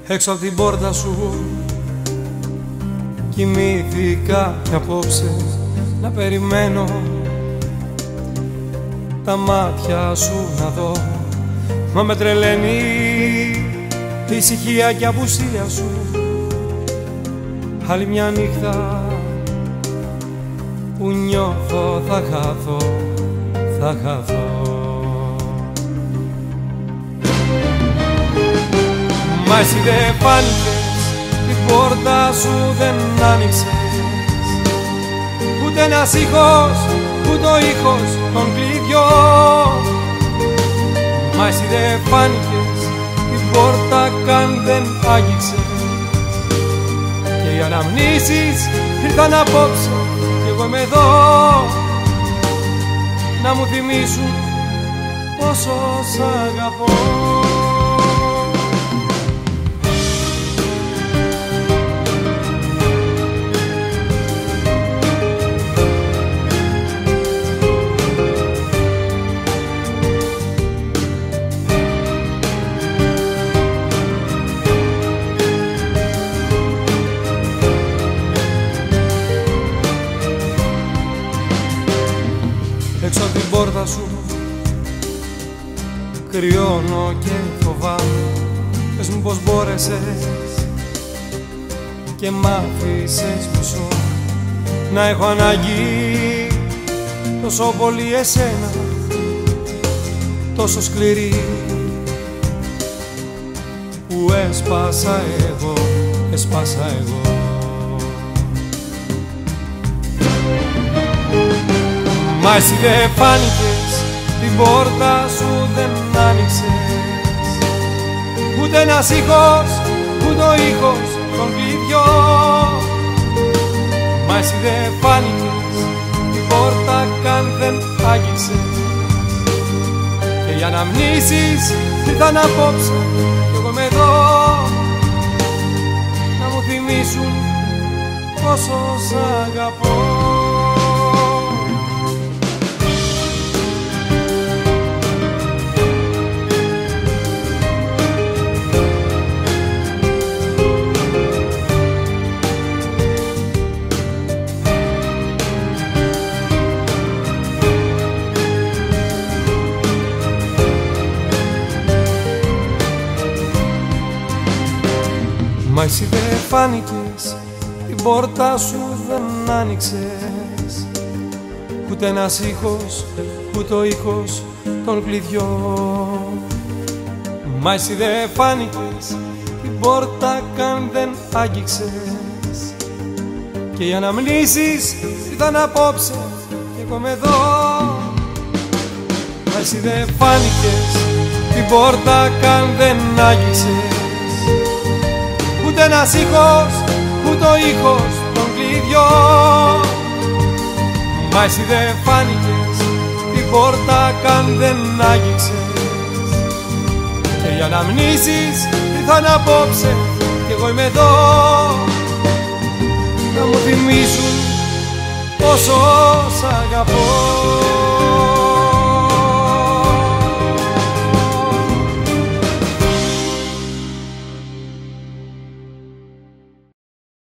έξω από την πόρτα σου κοιμήθηκα κι απόψε να περιμένω τα μάτια σου να δω. Μα με τρελαίνει η ησυχία και απουσία σου. Άλλη μια νύχτα που νιώθω θα χαθώ, θα χαθώ. Μα εσύ δεν φάνηκες, την πόρτα σου δεν άνοιξες, ούτε ένας ήχος, ούτε ο ήχος των κλειδιών. Μα εσύ δεν φάνηκες, την πόρτα καν δεν άγγιξες, και οι αναμνήσεις ήρθαν απόψε κι εγώ είμαι εδώ να μου θυμίσουν πόσο σ' αγαπώ. Έξω από την πόρτα σου κρυώνω και φοβάμαι. Πες μου πως μπόρεσες και μ' άφησες μισό να έχω ανάγκη τόσο πολύ εσένα, τόσο σκληρή που έσπασα εγώ, έσπασα εγώ. Μα εσύ δεν φάνηκες, την πόρτα σου δεν άνοιξες, ούτε ένας ήχος, ούτε ο ήχος των κλειδιών. Μα εσύ δεν φάνηκες, την πόρτα καν δεν άγγιξες, και οι αναμνήσεις ήρθαν απόψε κι εγώ είμαι εδώ να μου θυμίσουν πόσο σ' αγαπώ. Μα εσύ δεν φάνηκες, την πόρτα σου δεν άνοιξες, ούτε ένας ήχος, ούτε ο ήχος των κλειδιών. Μα εσύ δεν φάνηκες, την πόρτα καν δεν άγγιξες, και οι αναμνήσεις ήρθαν απόψε κι εγώ είμαι εδώ. Μα εσύ δεν φάνηκες, την πόρτα καν δεν άγγιξες, ούτε ένας ήχος, ούτε ο ήχος των κλειδιών. Μα εσύ δεν φάνηκες, την πόρτα καν δεν άγγιξες, και οι αναμνήσεις ήρθαν απόψε κι εγώ είμαι εδώ να μου θυμίσουν πόσο σ' αγαπώ.